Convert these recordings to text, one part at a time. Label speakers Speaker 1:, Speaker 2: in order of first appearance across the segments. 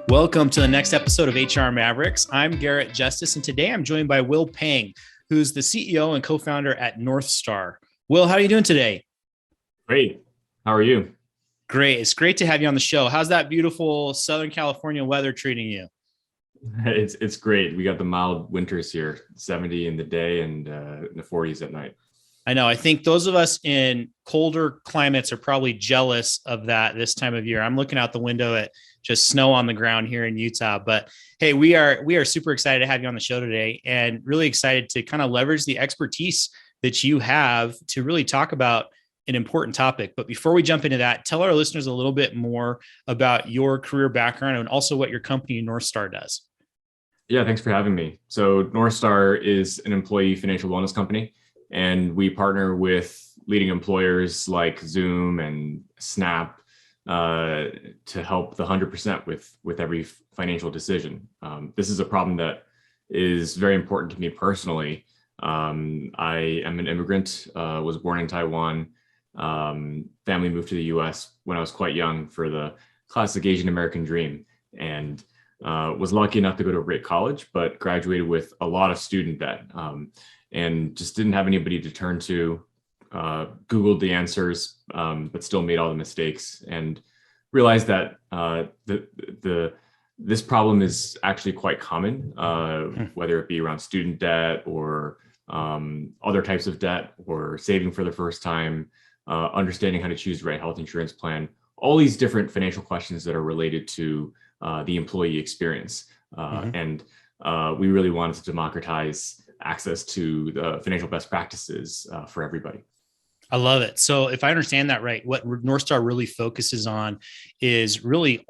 Speaker 1: Welcome to the next episode of HR Mavericks. I'm Garrett Justice, and today I'm joined by Will Peng, who's the CEO and co-founder at Northstar. Will, how are you doing today?
Speaker 2: Great. How are you?
Speaker 1: Great. It's great to have you on the show. How's that beautiful Southern California weather treating you?
Speaker 2: It's great. We got the mild winters here, 70 in the day and in the 40s at night.
Speaker 1: I know. I think those of us in colder climates are probably jealous of that this time of year. I'm looking out the window at just snow on the ground here in Utah. But hey, we are super excited to have you on the show today, and really excited to kind of leverage the expertise that you have to really talk about an important topic. But before we jump into that, tell our listeners a little bit more about your career background and also what your company Northstar does.
Speaker 2: Yeah, thanks for having me. So Northstar is an employee financial wellness company, and we partner with leading employers like Zoom and Snap to help the 100% with every financial decision. This is a problem that is very important to me personally. I am an immigrant, was born in Taiwan. Family moved to the US when I was quite young for the classic Asian American dream, and was lucky enough to go to a great college, but graduated with a lot of student debt, and just didn't have anybody to turn to. Googled the answers, but still made all the mistakes, and realized that this problem is actually quite common, whether it be around student debt or other types of debt, or saving for the first time, understanding how to choose the right health insurance plan, all these different financial questions that are related to the employee experience. And we really wanted to democratize access to the financial best practices for everybody.
Speaker 1: I love it. So if I understand that right, what Northstar really focuses on is really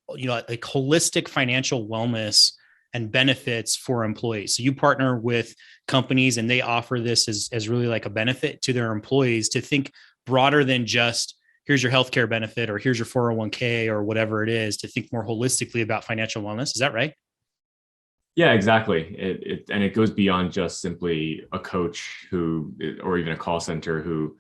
Speaker 1: like holistic financial wellness and benefits for employees. So you partner with companies and they offer this as really like a benefit to their employees to think broader than just here's your healthcare benefit or here's your 401k or whatever it is, to think more holistically about financial wellness. Is that right?
Speaker 2: Yeah, exactly. It goes beyond just simply a coach or even a call center who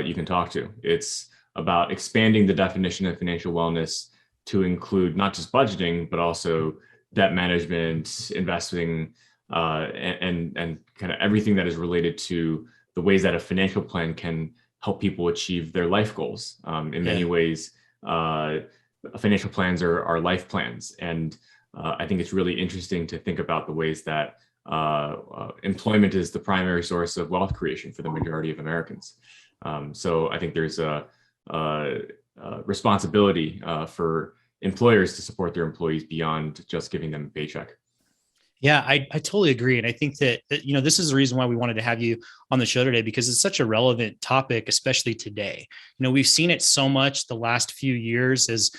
Speaker 2: you can talk to. It's about expanding the definition of financial wellness to include not just budgeting, but also debt management, investing, and kind of everything that is related to the ways that a financial plan can help people achieve their life goals. In many ways, financial plans are life plans, and I think it's really interesting to think about the ways that employment is the primary source of wealth creation for the majority of Americans. So I think there's a responsibility for employers to support their employees beyond just giving them a paycheck.
Speaker 1: Yeah, I totally agree. And I think that, this is the reason why we wanted to have you on the show today, because it's such a relevant topic, especially today. We've seen it so much the last few years as,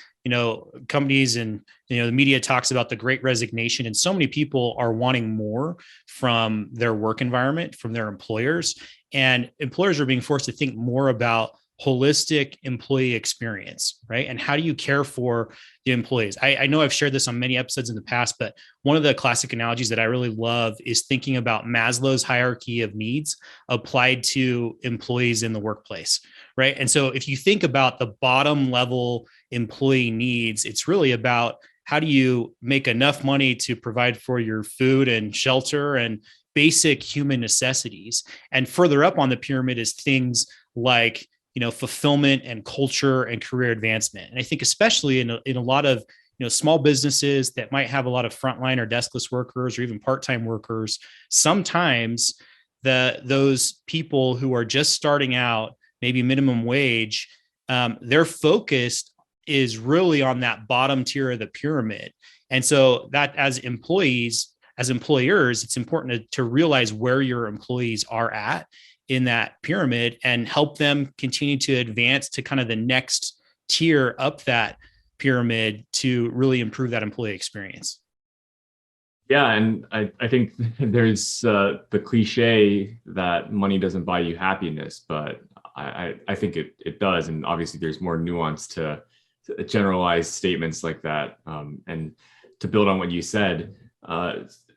Speaker 1: companies and, the media talks about the great resignation, and so many people are wanting more from their work environment, from their employers, and employers are being forced to think more about holistic employee experience, right? And how do you care for the employees? I know I've shared this on many episodes in the past, but one of the classic analogies that I really love is thinking about Maslow's hierarchy of needs applied to employees in the workplace, right? And so if you think about the bottom level employee needs, it's really about how do you make enough money to provide for your food and shelter and basic human necessities. And further up on the pyramid is things like fulfillment and culture and career advancement. And I think especially in a lot of, small businesses that might have a lot of frontline or deskless workers or even part-time workers, sometimes those people who are just starting out, maybe minimum wage, their focus is really on that bottom tier of the pyramid. And so that as employers, it's important to realize where your employees are at in that pyramid and help them continue to advance to kind of the next tier up that pyramid to really improve that employee experience.
Speaker 2: Yeah, and I think there's the cliche that money doesn't buy you happiness, but I think it does. And obviously there's more nuance to generalized statements like that. And to build on what you said,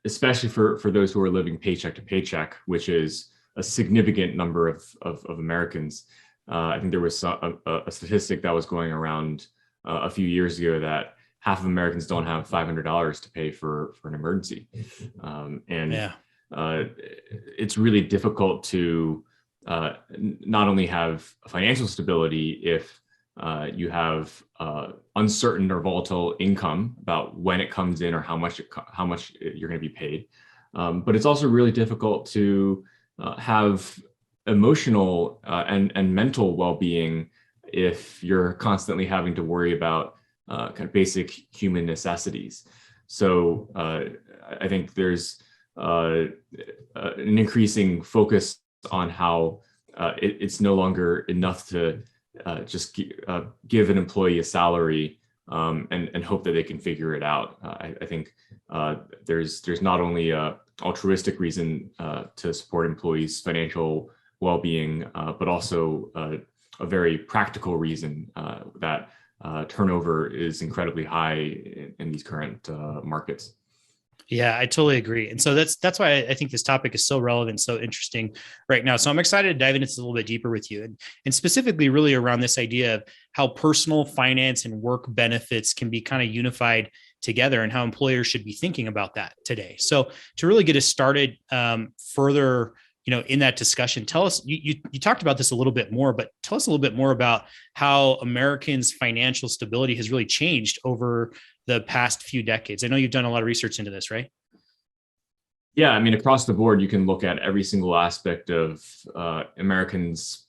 Speaker 2: especially for those who are living paycheck to paycheck, which is a significant number of Americans. I think there was a statistic that was going around a few years ago that half of Americans don't have $500 to pay for an emergency. And
Speaker 1: Yeah.
Speaker 2: it's really difficult to not only have financial stability if you have uncertain or volatile income about when it comes in or how much you're going to be paid, but it's also really difficult to have emotional and mental well-being if you're constantly having to worry about kind of basic human necessities. So I think there's an increasing focus on how it's no longer enough to just give an employee a salary and hope that they can figure it out. I think there's not only a altruistic reason to support employees' financial well-being, but also a very practical reason that turnover is incredibly high in these current markets.
Speaker 1: Yeah, I totally agree. And so that's why I think this topic is so relevant, so interesting right now. So I'm excited to dive into this a little bit deeper with you, and specifically really around this idea of how personal finance and work benefits can be kind of unified together and how employers should be thinking about that today. So to really get us started further, in that discussion, tell us, you talked about this a little bit more, but tell us a little bit more about how Americans' financial stability has really changed over the past few decades. I know you've done a lot of research into this, right?
Speaker 2: Yeah, I mean, across the board, you can look at every single aspect of Americans'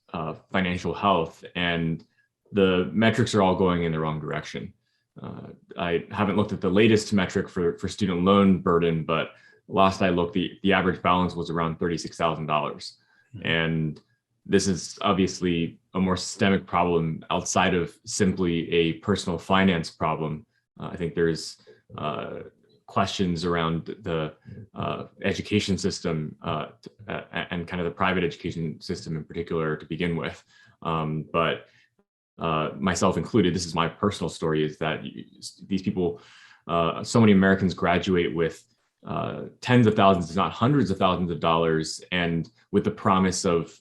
Speaker 2: financial health, and the metrics are all going in the wrong direction. I haven't looked at the latest metric for student loan burden, but last I looked, the average balance was around $36,000. Mm-hmm. And this is obviously a more systemic problem outside of simply a personal finance problem. I think there's questions around the education system and kind of the private education system in particular to begin with. But myself included, this is my personal story, is that these people, so many Americans graduate with tens of thousands, if not hundreds of thousands of dollars, and with the promise of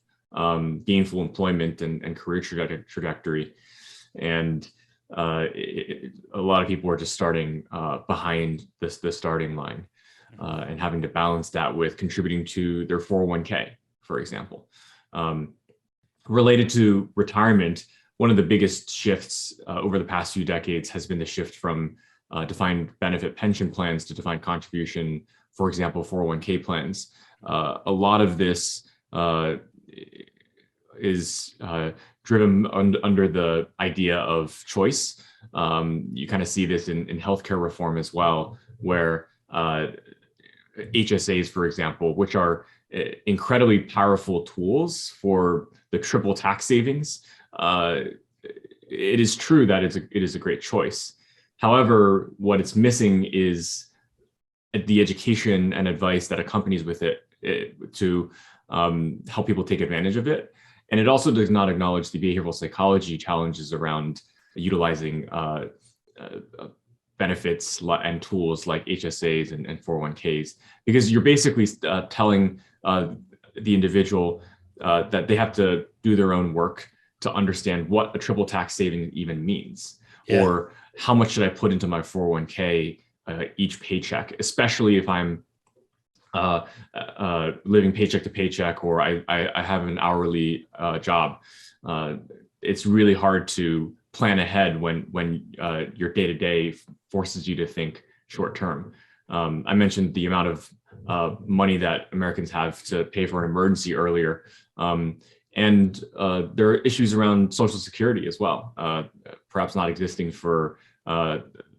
Speaker 2: gainful employment and career trajectory. And a lot of people are just starting behind the starting line and having to balance that with contributing to their 401k, for example. Related to retirement, one of the biggest shifts over the past few decades has been the shift from defined benefit pension plans to defined contribution, for example, 401k plans. A lot of this is driven under the idea of choice. You kind of see this in healthcare reform as well, where HSAs, for example, which are incredibly powerful tools for the triple tax savings. It is true that it is a great choice. However, what it's missing is the education and advice that accompanies with it to help people take advantage of it. And it also does not acknowledge the behavioral psychology challenges around utilizing benefits and tools like HSAs and 401ks, because you're basically telling the individual that they have to do their own work to understand what a triple tax saving even means, or how much should I put into my 401k each paycheck, especially if I'm living paycheck to paycheck, or I have an hourly job. It's really hard to plan ahead when your day-to-day forces you to think short term. I mentioned the amount of money that Americans have to pay for an emergency earlier. And there are issues around Social Security as well, perhaps not existing for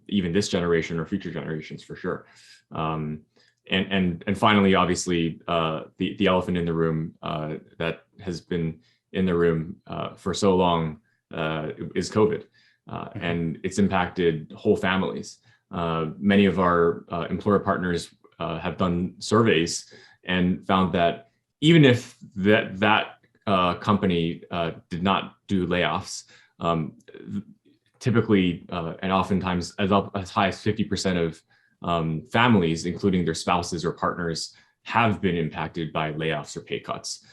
Speaker 2: even this generation or future generations for sure. And finally, obviously, the elephant in the room that has been in the room for so long is COVID, and it's impacted whole families. Many of our employer partners have done surveys and found that even if that company did not do layoffs, typically and oftentimes as high as 50% of families, including their spouses or partners, have been impacted by layoffs or pay cuts.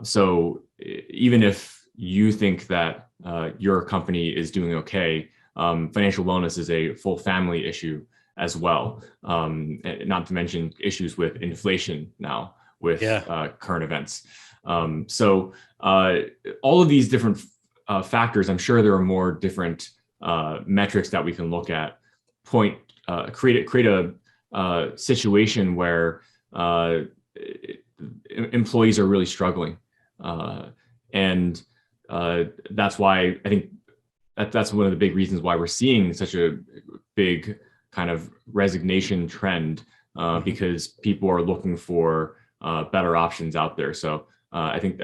Speaker 2: So even if you think that your company is doing okay, financial wellness is a full family issue as well. Not to mention issues with inflation now with
Speaker 1: Yeah.
Speaker 2: current events. So all of these different factors, I'm sure there are more different metrics that we can look at, create a situation where employees are really struggling. And that's why I think that's one of the big reasons why we're seeing such a big kind of resignation trend, because people are looking for better options out there. So I think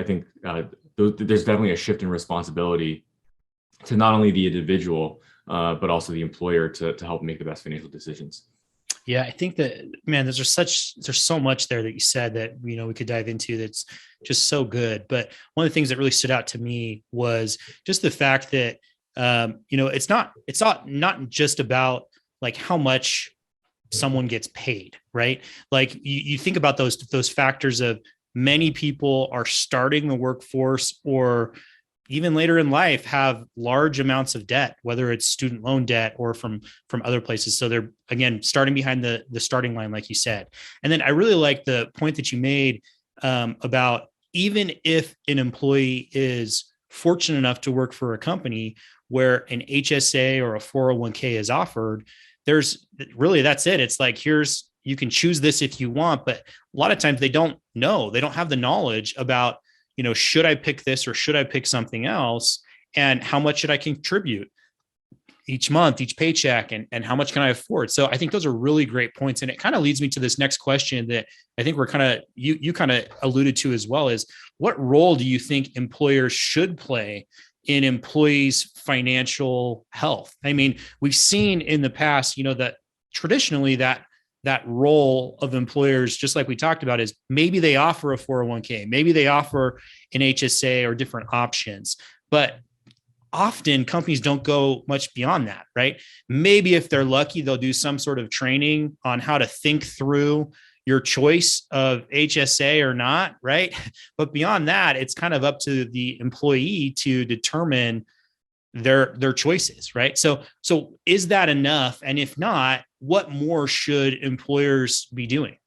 Speaker 2: there's definitely a shift in responsibility to not only the individual, but also the employer to help make the best financial decisions.
Speaker 1: Yeah, I think that, man, there's so much there that you said that, we could dive into that's just so good. But one of the things that really stood out to me was just the fact that, it's not just about like how much someone gets paid, right? Like you think about those factors of many people are starting the workforce or even later in life have large amounts of debt, whether it's student loan debt or from other places. So they're, again, starting behind the starting line, like you said. And then I really like the point that you made about even if an employee is fortunate enough to work for a company where an HSA or a 401k is offered, there's really, that's it. It's like, you can choose this if you want, but a lot of times they don't know, they don't have the knowledge about, should I pick this or should I pick something else? And how much should I contribute each month, each paycheck, and how much can I afford? So I think those are really great points. And it kind of leads me to this next question that I think you kind of alluded to as well, is what role do you think employers should play in employees' financial health? I mean, we've seen in the past, that traditionally that role of employers, just like we talked about, is maybe they offer a 401k, maybe they offer an HSA or different options, but often companies don't go much beyond that, right? Maybe if they're lucky, they'll do some sort of training on how to think through your choice of HSA or not, right? But beyond that, it's kind of up to the employee to determine their choices, right? So is that enough? And if not, what more should employers be doing?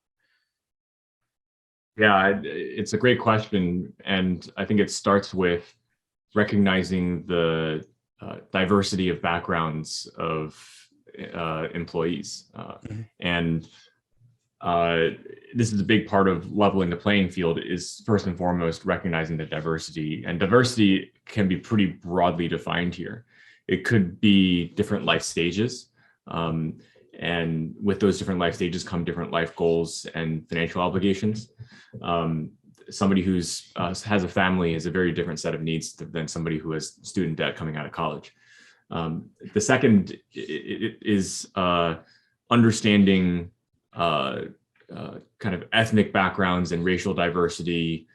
Speaker 2: Yeah, it's a great question. And I think it starts with recognizing the diversity of backgrounds of employees. And this is a big part of leveling the playing field, is first and foremost recognizing the diversity. And diversity can be pretty broadly defined here. It could be different life stages. And with those different life stages come different life goals and financial obligations. Somebody who's has a family has a very different set of needs than somebody who has student debt coming out of college. The second is understanding kind of ethnic backgrounds and racial diversity,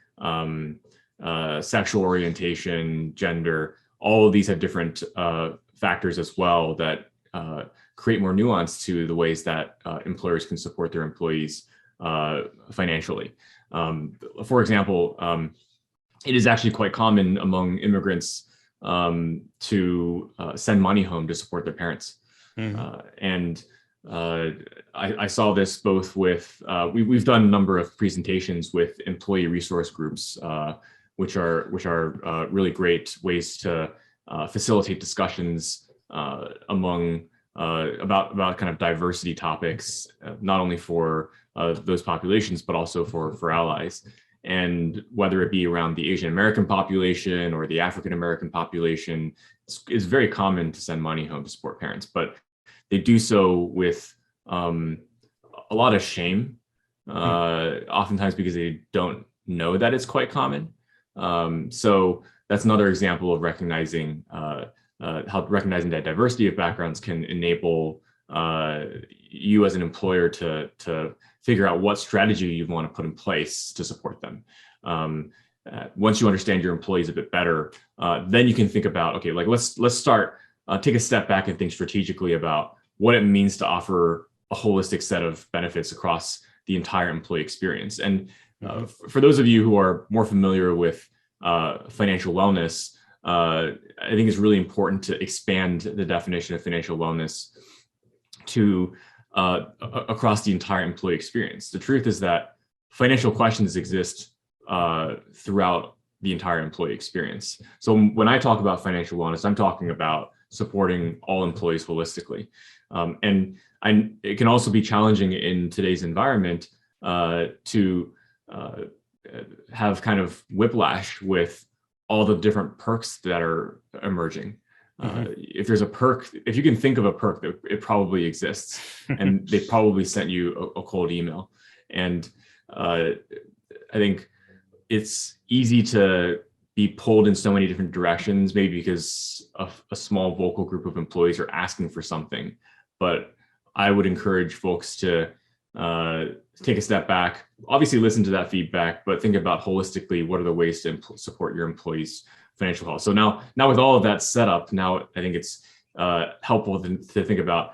Speaker 2: sexual orientation, gender. All of these have different factors as well that create more nuance to the ways that employers can support their employees financially. For example, it is actually quite common among immigrants to send money home to support their parents. And I saw this both with, we've done a number of presentations with employee resource groups, which are really great ways to facilitate discussions among about kind of diversity topics, not only for those populations, but also for allies. And whether it be around the Asian American population or the African American population, it's very common to send money home to support parents, but they do so with a lot of shame, oftentimes because they don't know that it's quite common. So that's another example of recognizing how recognizing that diversity of backgrounds can enable you as an employer to figure out what strategy you want to put in place to support them. Once you understand your employees a bit better, then you can think about, okay, like let's start, take a step back and think strategically about what it means to offer a holistic set of benefits across the entire employee experience. And for those of you who are more familiar with financial wellness, I think it's really important to expand the definition of financial wellness to across the entire employee experience. The truth is that financial questions exist throughout the entire employee experience. So when I talk about financial wellness, I'm talking about supporting all employees holistically. It can also be challenging in today's environment to have kind of whiplash with all the different perks that are emerging. If there's a perk, if you can think of a perk, it probably exists, and they probably sent you a cold email. And I think it's easy to be pulled in so many different directions, maybe because a small vocal group of employees are asking for something. But I would encourage folks to take a step back, obviously listen to that feedback, but think about holistically, what are the ways to support your employees' financial health. So now with all of that set up, now I think it's helpful to think about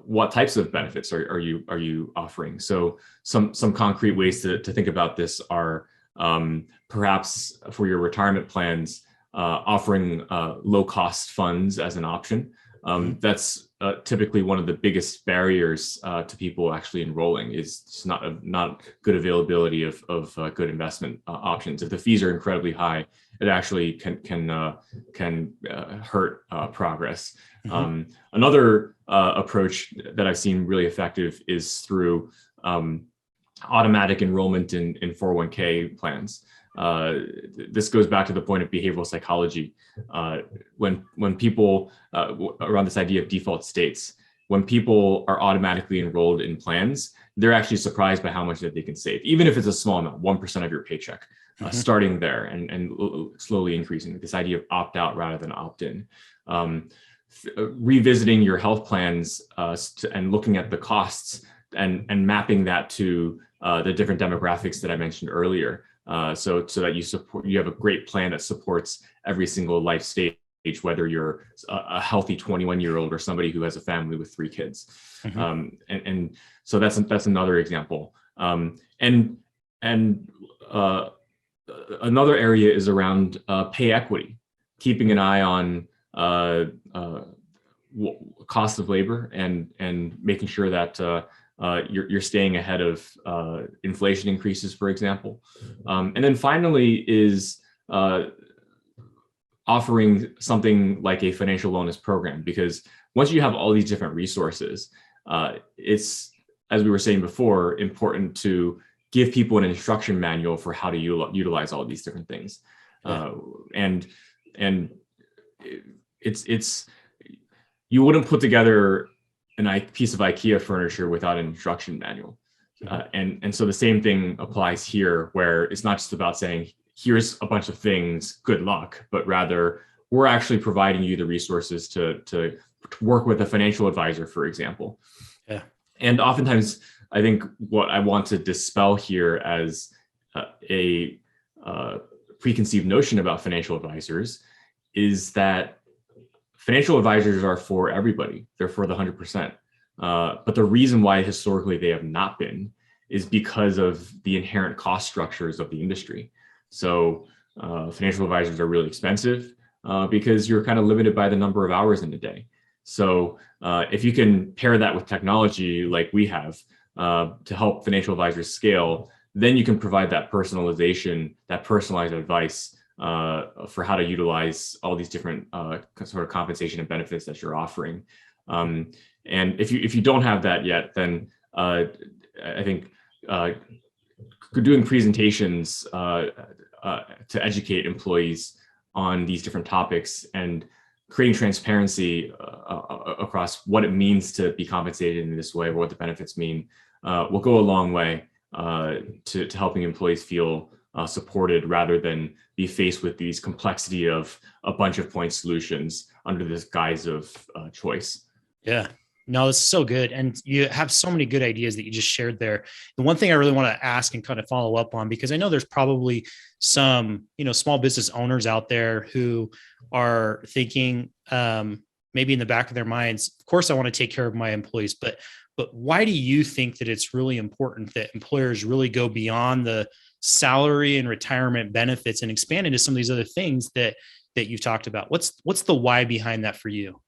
Speaker 2: what types of benefits are you offering. So some concrete ways to think about this are perhaps for your retirement plans, offering low cost funds as an option. That's typically one of the biggest barriers to people actually enrolling, is just not good availability of good investment options. If the fees are incredibly high, it actually can hurt progress. Another approach that I've seen really effective is through automatic enrollment in 401k plans. This goes back to the point of behavioral psychology. When people around this idea of default states, when people are automatically enrolled in plans, they're actually surprised by how much that they can save, even if it's a small amount, 1% of your paycheck, starting there and slowly increasing. This idea of opt out rather than opt in. Revisiting your health plans and looking at the costs and mapping that to the different demographics that I mentioned earlier. So that you have a great plan that supports every single life stage, whether you're a healthy 21-year-old or somebody who has a family with 3 kids. And so that's another example. And another area is around pay equity, keeping an eye on cost of labor and making sure that you're staying ahead of inflation increases, for example. And then finally is offering something like a financial wellness program, because once you have all these different resources, it's, as we were saying before, important to give people an instruction manual for how to utilize all these different things. And it's you wouldn't put together a piece of IKEA furniture without an instruction manual. And so the same thing applies here, where it's not just about saying, here's a bunch of things, good luck, but rather we're actually providing you the resources to work with a financial advisor, for example.
Speaker 1: Yeah.
Speaker 2: And oftentimes, I think what I want to dispel here as a preconceived notion about financial advisors is that financial advisors are for everybody. They're for the 100%. But the reason why historically they have not been is because of the inherent cost structures of the industry. So financial advisors are really expensive because you're kind of limited by the number of hours in a day. So if you can pair that with technology like we have to help financial advisors scale, then you can provide that personalization, that personalized advice for how to utilize all these different sort of compensation and benefits that you're offering. And if you don't have that yet, then I think doing presentations to educate employees on these different topics and creating transparency across what it means to be compensated in this way, or what the benefits mean, will go a long way to helping employees feel supported, rather than be faced with these complexity of a bunch of point solutions under this guise of choice.
Speaker 1: Yeah. No, it's so good. And you have so many good ideas that you just shared there. The one thing I really want to ask and kind of follow up on, because I know there's probably some, small business owners out there who are thinking, maybe in the back of their minds, of course, I want to take care of my employees, but why do you think that it's really important that employers really go beyond the salary and retirement benefits and expand into some of these other things that you've talked about. What's the why behind that for you?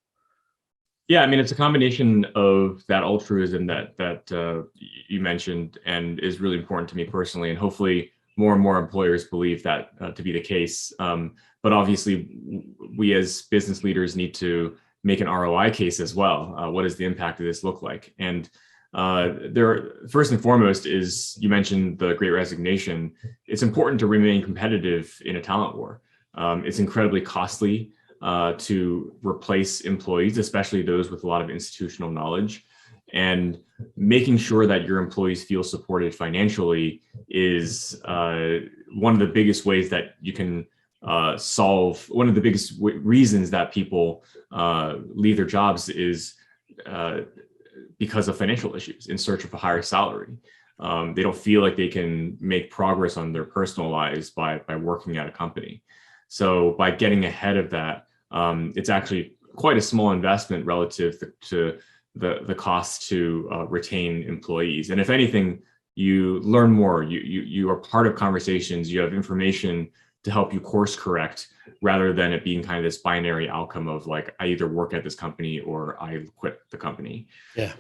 Speaker 2: Yeah, I mean, it's a combination of that altruism that you mentioned, and is really important to me personally, and hopefully more and more employers believe that to be the case. But obviously, we as business leaders need to make an ROI case as well. What does the impact of this look like? And first and foremost is, you mentioned the Great Resignation. It's important to remain competitive in a talent war. It's incredibly costly to replace employees, especially those with a lot of institutional knowledge. And making sure that your employees feel supported financially is one of the biggest ways that you can solve one of the biggest reasons that people leave their jobs is because of financial issues, in search of a higher salary. They don't feel like they can make progress on their personal lives by working at a company. So by getting ahead of that, it's actually quite a small investment relative to the cost to retain employees. And if anything, you learn more. You are part of conversations. You have information to help you course correct, rather than it being kind of this binary outcome of like, I either work at this company or I quit the company.
Speaker 1: Yeah.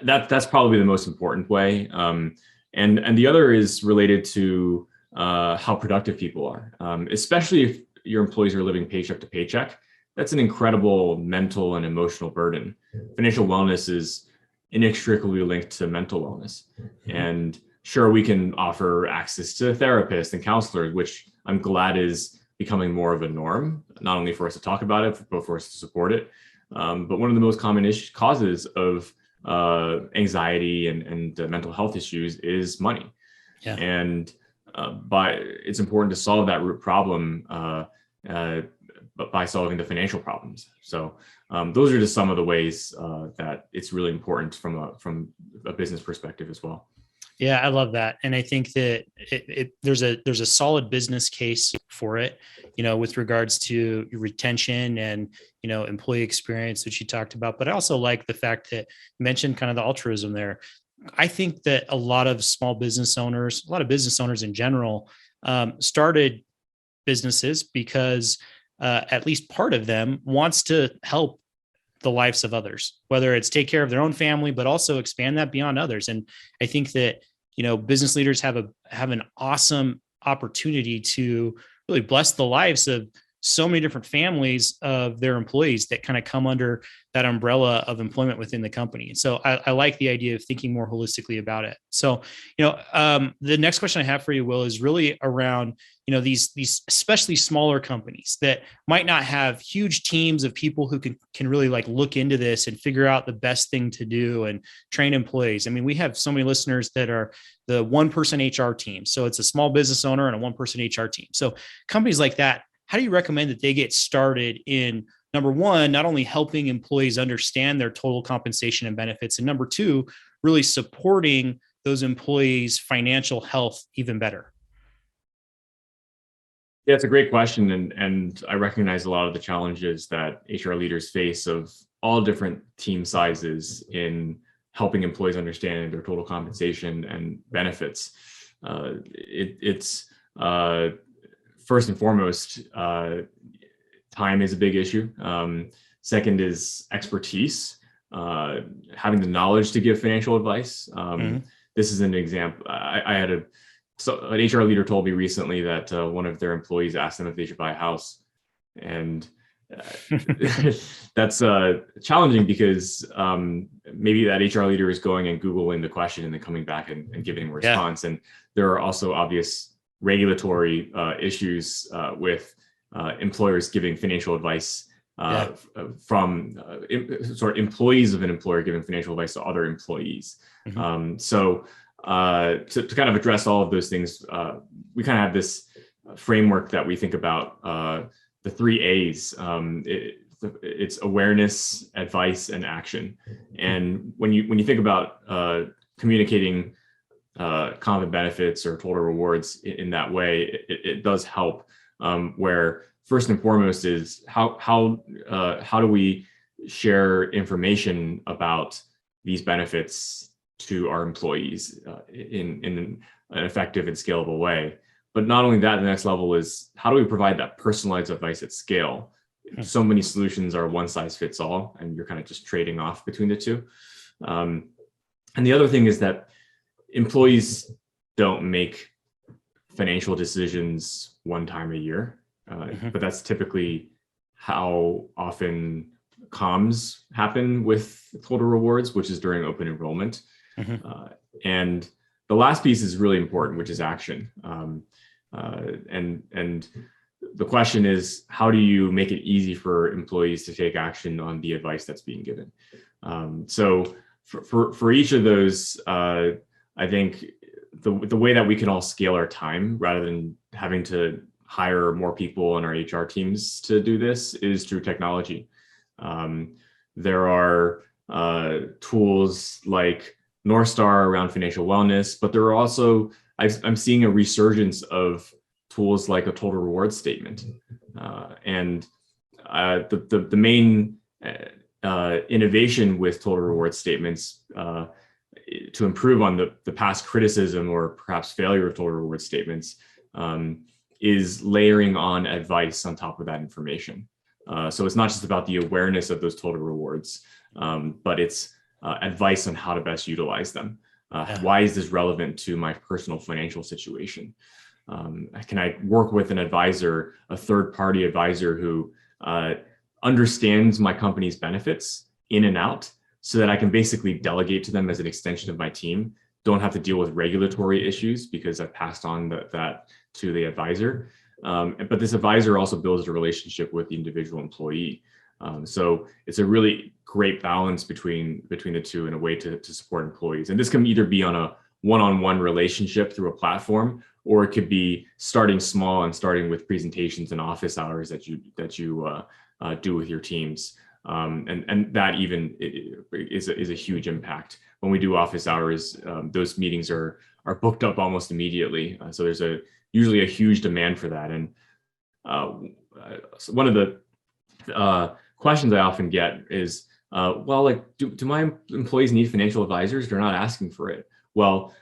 Speaker 2: That's probably the most important way. And the other is related to how productive people are, especially if your employees are living paycheck to paycheck. That's an incredible mental and emotional burden. Financial wellness is inextricably linked to mental wellness. And sure, we can offer access to therapists and counselors, which I'm glad is becoming more of a norm, not only for us to talk about it, but for us to support it. But one of the most common causes of anxiety and mental health issues is money.
Speaker 1: Yeah.
Speaker 2: And it's important to solve that root problem by solving the financial problems. So those are just some of the ways that it's really important from a business perspective as well.
Speaker 1: Yeah, I love that. And I think that there's a solid business case for it, with regards to retention and, employee experience, which you talked about. But I also like the fact that you mentioned kind of the altruism there. I think that a lot of business owners in general, started businesses because at least part of them wants to help the lives of others, whether it's take care of their own family, but also expand that beyond others. And I think that, business leaders have an awesome opportunity to really bless the lives of so many different families of their employees that kind of come under that umbrella of employment within the company. So I like the idea of thinking more holistically about it. So, the next question I have for you, Will, is really around, these especially smaller companies that might not have huge teams of people who can really like look into this and figure out the best thing to do and train employees. I mean, we have so many listeners that are the one-person HR team. So it's a small business owner and a one-person HR team. So companies like that, how do you recommend that they get started in, number one, not only helping employees understand their total compensation and benefits, and number two, really supporting those employees' financial health even better?
Speaker 2: Yeah, it's a great question. And I recognize a lot of the challenges that HR leaders face of all different team sizes in helping employees understand their total compensation and benefits. It's first and foremost, time is a big issue. Second is expertise, having the knowledge to give financial advice. This is an example. I had an HR leader told me recently that one of their employees asked them if they should buy a house. And that's challenging because maybe that HR leader is going and Googling the question and then coming back and giving a response. And there are also obvious regulatory issues with employers giving financial advice from employees of an employer giving financial advice to other employees. So to kind of address all of those things, we kind of have this framework that we think about, the 3 A's. It's awareness, advice, and action. And when you think about communicating common benefits or total rewards in that way, it does help. Where first and foremost is how do we share information about these benefits to our employees in an effective and scalable way. But not only that, the next level is how do we provide that personalized advice at scale? So many solutions are one size fits all, and you're kind of just trading off between the two. And the other thing is that employees don't make financial decisions one time a year, but that's typically how often comms happen with total rewards, which is during open enrollment. And the last piece is really important, which is action. And the question is, how do you make it easy for employees to take action on the advice that's being given? So for each of those, I think the way that we can all scale our time rather than having to hire more people on our HR teams to do this is through technology. There are tools like Northstar around financial wellness, but there are also, I'm seeing a resurgence of tools like a total reward statement. And the main innovation with total reward statements to improve on the past criticism or perhaps failure of total reward statements is layering on advice on top of that information. So it's not just about the awareness of those total rewards, but it's advice on how to best utilize them. Why is this relevant to my personal financial situation? Can I work with an advisor, a third-party advisor who understands my company's benefits in and out so that I can basically delegate to them as an extension of my team, don't have to deal with regulatory issues because I've passed on that to the advisor. But this advisor also builds a relationship with the individual employee. So it's a really great balance between the two in a way to support employees. And this can either be on a one-on-one relationship through a platform, or it could be starting small and starting with presentations and office hours that you do with your teams. And that even is a huge impact. When we do office hours, those meetings are booked up almost immediately. So there's usually a huge demand for that. And one of the questions I often get is, well, like, do my employees need financial advisors? They're not asking for it. Well,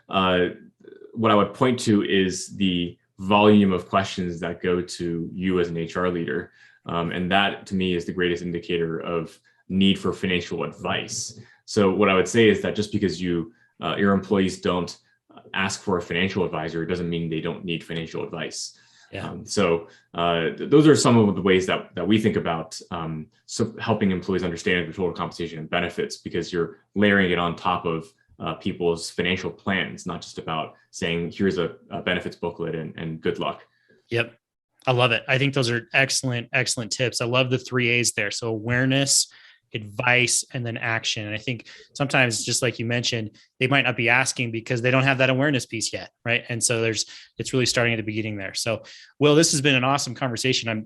Speaker 2: what I would point to is the volume of questions that go to you as an HR leader. And that to me is the greatest indicator of need for financial advice. So what I would say is that just because your employees don't ask for a financial advisor, it doesn't mean they don't need financial advice. Yeah. Those are some of the ways that we think about helping employees understand the total compensation and benefits, because you're layering it on top of people's financial plans, not just about saying, here's a benefits booklet and good luck.
Speaker 1: Yep. I love it. I think those are excellent tips. I love the 3 A's there. So awareness, advice, and then action. And I think sometimes, just like you mentioned, they might not be asking because they don't have that awareness piece yet. Right. And so it's really starting at the beginning there. So Will, this has been an awesome conversation.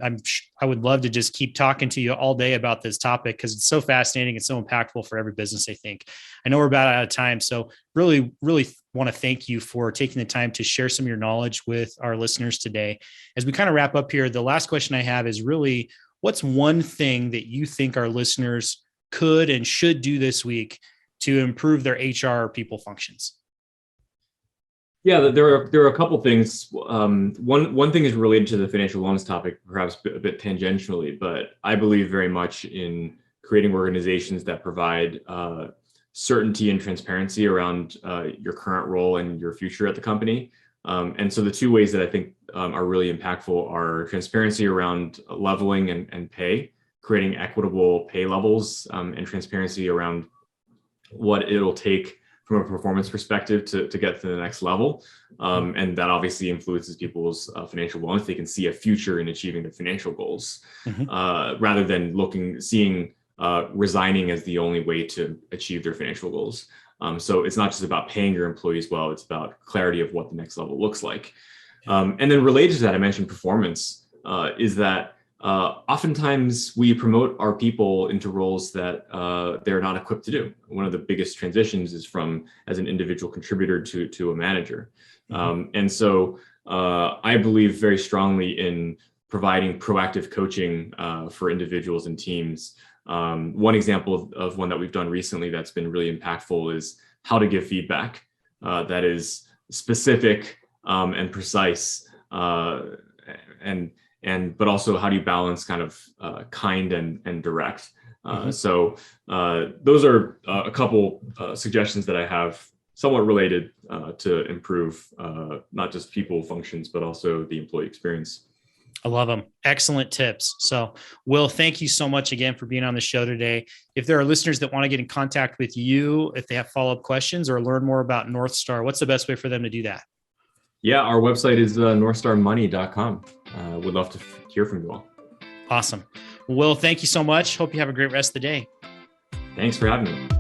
Speaker 1: I would love to just keep talking to you all day about this topic because it's so fascinating. It's so impactful for every business, I think. I know we're about out of time. So really, really want to thank you for taking the time to share some of your knowledge with our listeners today. As we kind of wrap up here, the last question I have is really, what's one thing that you think our listeners could and should do this week to improve their HR people functions?
Speaker 2: Yeah, there are a couple things. One thing is related to the financial wellness topic, perhaps a bit tangentially, but I believe very much in creating organizations that provide certainty and transparency around your current role and your future at the company. And so the 2 ways that I think are really impactful are transparency around leveling and pay, creating equitable pay levels, and transparency around what it'll take from a performance perspective to get to the next level. And that obviously influences people's financial wellness. They can see a future in achieving their financial goals, rather than seeing resigning as the only way to achieve their financial goals. So it's not just about paying your employees well, it's about clarity of what the next level looks like. And then related to that, I mentioned performance, is that oftentimes we promote our people into roles that they're not equipped to do. One of the biggest transitions is from as an individual contributor to a manager. And so I believe very strongly in providing proactive coaching for individuals and teams. One example of one that we've done recently that's been really impactful is how to give feedback that is specific and precise, but also how do you balance kind of kind and direct. So those are a couple suggestions that I have, somewhat related to improve not just people functions, but also the employee experience.
Speaker 1: I love them. Excellent tips. So, Will, thank you so much again for being on the show today. If there are listeners that want to get in contact with you, if they have follow-up questions or learn more about Northstar, what's the best way for them to do that?
Speaker 2: Yeah, our website is northstarmoney.com. Would love to hear from you all.
Speaker 1: Awesome. Will, thank you so much. Hope you have a great rest of the day.
Speaker 2: Thanks for having me.